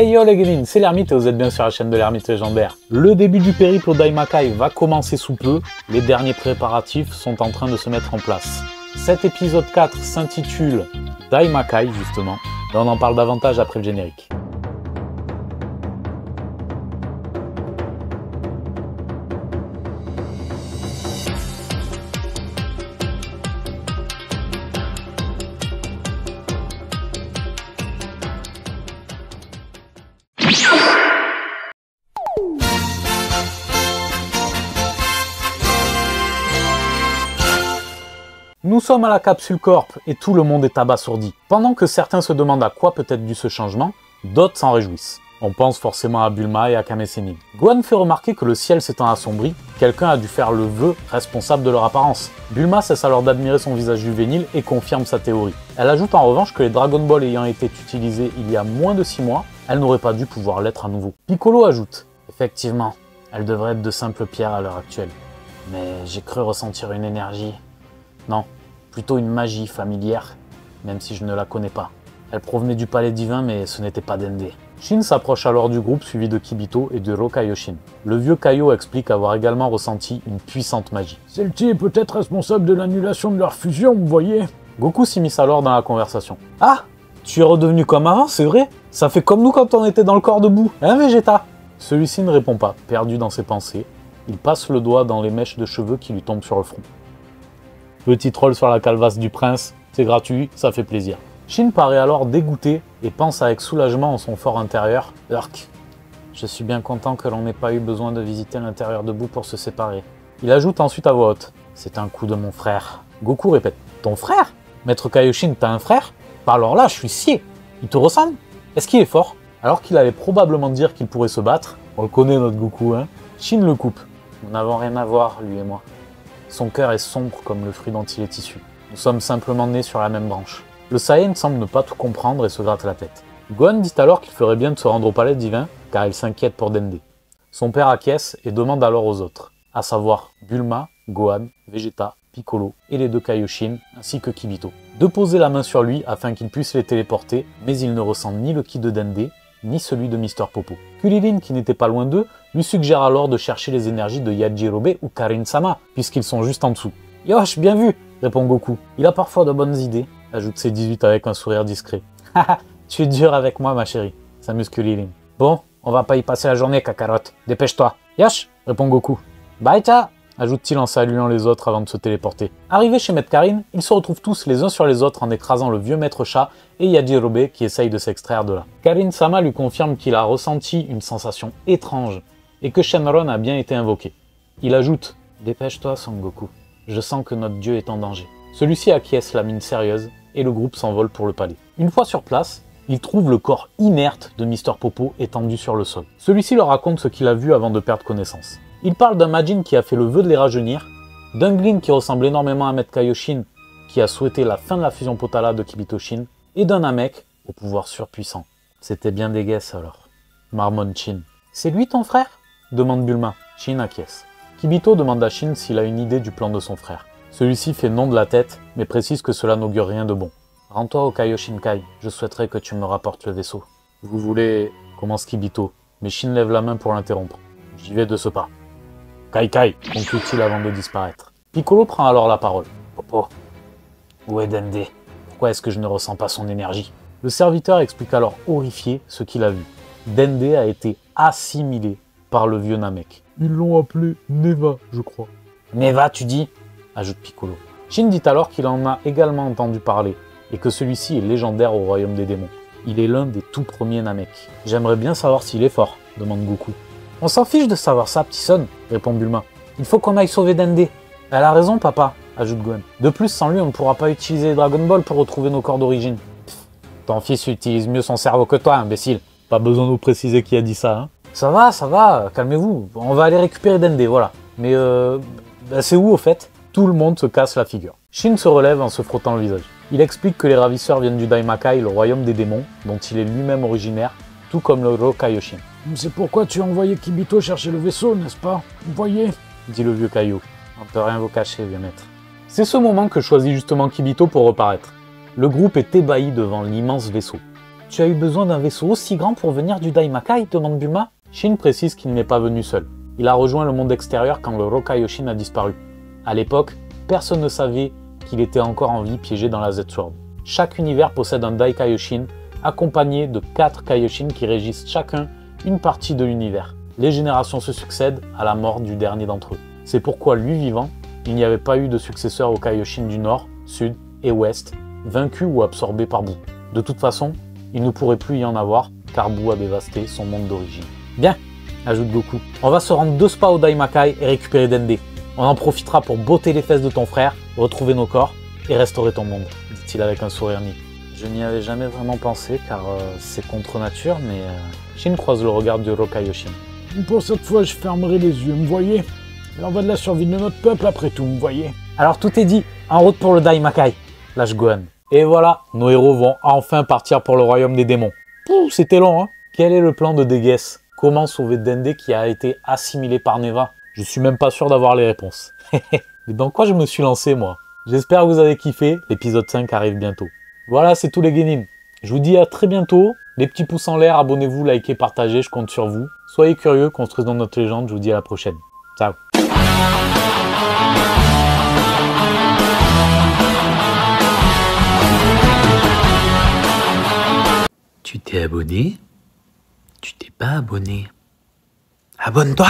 Hey yo les gamins, c'est l'Ermite et vous êtes bien sur la chaîne de l'Ermite légendaire. Le début du périple au Daimakai va commencer sous peu, les derniers préparatifs sont en train de se mettre en place. Cet épisode 4 s'intitule Daimakai justement, et on en parle davantage après le générique. Nous sommes à la Capsule Corp et tout le monde est abasourdi. Pendant que certains se demandent à quoi peut être dû ce changement, d'autres s'en réjouissent. On pense forcément à Bulma et à Kame Sennin. Gohan fait remarquer que le ciel s'étant assombri, quelqu'un a dû faire le vœu responsable de leur apparence. Bulma cesse alors d'admirer son visage juvénile et confirme sa théorie. Elle ajoute en revanche que les Dragon Ball ayant été utilisés il y a moins de 6 mois, elle n'aurait pas dû pouvoir l'être à nouveau. Piccolo ajoute « Effectivement, elle devrait être de simples pierres à l'heure actuelle. Mais j'ai cru ressentir une énergie... Non. Plutôt une magie familière, même si je ne la connais pas. Elle provenait du palais divin, mais ce n'était pas Dende. Shin s'approche alors du groupe suivi de Kibito et de Rokaioshin. Le vieux Kaio explique avoir également ressenti une puissante magie. Celle-ci est peut-être responsable de l'annulation de leur fusion, vous voyez. Goku s'immisce alors dans la conversation. Ah, tu es redevenu comme avant, c'est vrai? Ça fait comme nous quand on était dans le corps de boue, hein Vegeta? Celui-ci ne répond pas, perdu dans ses pensées. Il passe le doigt dans les mèches de cheveux qui lui tombent sur le front. Petit troll sur la calvasse du prince, c'est gratuit, ça fait plaisir. Shin paraît alors dégoûté et pense avec soulagement en son fort intérieur. Urk, je suis bien content que l'on n'ait pas eu besoin de visiter l'intérieur de Boo pour se séparer. Il ajoute ensuite à voix haute. C'est un coup de mon frère. Goku répète. Ton frère? Maître Kaioshin, t'as un frère? Bah alors là, je suis scié. Il te ressemble? Est-ce qu'il est fort? Alors qu'il allait probablement dire qu'il pourrait se battre, on le connaît notre Goku, hein, Shin le coupe. Nous n'avons rien à voir, lui et moi. Son cœur est sombre comme le fruit dont il est issu. Nous sommes simplement nés sur la même branche. Le Saiyan semble ne pas tout comprendre et se gratte la tête. Gohan dit alors qu'il ferait bien de se rendre au palais divin, car il s'inquiète pour Dende. Son père acquiesce et demande alors aux autres, à savoir Bulma, Gohan, Vegeta, Piccolo et les deux Kaioshin, ainsi que Kibito, de poser la main sur lui afin qu'il puisse les téléporter, mais il ne ressent ni le ki de Dende, ni celui de Mister Popo. Kulilin, qui n'était pas loin d'eux, lui suggère alors de chercher les énergies de Yajirobe ou Karin-sama, puisqu'ils sont juste en dessous. « Yosh, bien vu !» répond Goku. « Il a parfois de bonnes idées », ajoute C18 avec un sourire discret. « Haha, tu es dur avec moi, ma chérie », s'amuse Kulilin. « Bon, on va pas y passer la journée, Kakarot. Dépêche-toi. »« Yosh !» répond Goku. « Bye, ta !» ajoute-t-il en saluant les autres avant de se téléporter. Arrivés chez Maître Karin, ils se retrouvent tous les uns sur les autres en écrasant le vieux maître chat et Yajirobe qui essaye de s'extraire de là. Karin-sama lui confirme qu'il a ressenti une sensation étrange et que Shenron a bien été invoqué. Il ajoute « Dépêche-toi, Son Goku. Je sens que notre dieu est en danger. » Celui-ci acquiesce la mine sérieuse et le groupe s'envole pour le palais. Une fois sur place, ils trouvent le corps inerte de Mister Popo étendu sur le sol. Celui-ci leur raconte ce qu'il a vu avant de perdre connaissance. Il parle d'un Majin qui a fait le vœu de les rajeunir, d'un Glin qui ressemble énormément à Maître Kaioshin qui a souhaité la fin de la fusion Potala de Kibito-Shin, et d'un Namek au pouvoir surpuissant. C'était bien dégueu alors. Marmonne Shin. C'est lui ton frère? Demande Bulma. Shin acquiesce. Kibito demande à Shin s'il a une idée du plan de son frère. Celui-ci fait non de la tête, mais précise que cela n'augure rien de bon. Rends-toi au Kaioshinkai, je souhaiterais que tu me rapportes le vaisseau. Vous voulez... commence Kibito, mais Shin lève la main pour l'interrompre. J'y vais de ce pas. Kai Kai, conclut-il avant de disparaître. Piccolo prend alors la parole. Popo, où est Dende? Pourquoi est-ce que je ne ressens pas son énergie? Le serviteur explique alors horrifié ce qu'il a vu. Dende a été assimilé par le vieux Namek. Ils l'ont appelé Neva, je crois. Neva, tu dis? Ajoute Piccolo. Shin dit alors qu'il en a également entendu parler et que celui-ci est légendaire au royaume des démons. Il est l'un des tout premiers Namek. J'aimerais bien savoir s'il est fort, demande Goku. On s'en fiche de savoir ça, petit son, répond Bulma. Il faut qu'on aille sauver Dende. Elle a raison, papa, ajoute Gohan. De plus, sans lui, on ne pourra pas utiliser les Dragon Ball pour retrouver nos corps d'origine. Ton fils utilise mieux son cerveau que toi, imbécile. Pas besoin de nous préciser qui a dit ça, hein. Ça va, calmez-vous. On va aller récupérer Dende, voilà. Mais c'est où, au fait? Tout le monde se casse la figure. Shin se relève en se frottant le visage. Il explique que les ravisseurs viennent du Daimakai, le royaume des démons, dont il est lui-même originaire, tout comme le Rokaioshin. C'est pourquoi tu as envoyé Kibito chercher le vaisseau, n'est-ce pas? Vous voyez? Dit le vieux Kaio. On peut rien vous cacher, vieux maître. C'est ce moment que choisit justement Kibito pour reparaître. Le groupe est ébahi devant l'immense vaisseau. Tu as eu besoin d'un vaisseau aussi grand pour venir du Daimakai, demande Buma. Shin précise qu'il n'est pas venu seul. Il a rejoint le monde extérieur quand le Rokaioshin a disparu. À l'époque, personne ne savait qu'il était encore en vie piégé dans la Z-Sword. Chaque univers possède un Daikaioshin, accompagné de 4 Kaioshin qui régissent chacun une partie de l'univers. Les générations se succèdent à la mort du dernier d'entre eux. C'est pourquoi, lui vivant, il n'y avait pas eu de successeur aux Kaioshin du Nord, Sud et Ouest, vaincus ou absorbés par Boo. De toute façon, il ne pourrait plus y en avoir, car Boo a dévasté son monde d'origine. Bien, ajoute Goku. On va se rendre 2 spas au Daimakai et récupérer Dende. On en profitera pour botter les fesses de ton frère, retrouver nos corps et restaurer ton monde, dit-il avec un sourire niais. Je n'y avais jamais vraiment pensé, car c'est contre nature, mais Shin croise le regard du Rokaioshin. Pour cette fois, je fermerai les yeux, me voyez? Il en va de la survie de notre peuple après tout, me voyez? Alors tout est dit, en route pour le Daimakai, lâche Gohan. Et voilà, nos héros vont enfin partir pour le royaume des démons. Pouh, c'était long, hein? Quel est le plan de Deguess? Comment sauver Dende qui a été assimilé par Neva? Je suis même pas sûr d'avoir les réponses. Mais dans quoi je me suis lancé, moi? J'espère que vous avez kiffé, l'épisode 5 arrive bientôt. Voilà, c'est tout les Genin. Je vous dis à très bientôt. Les petits pouces en l'air, abonnez-vous, likez, partagez, je compte sur vous. Soyez curieux, construisons notre légende, je vous dis à la prochaine. Ciao. Tu t'es abonné? Tu t'es pas abonné? Abonne-toi!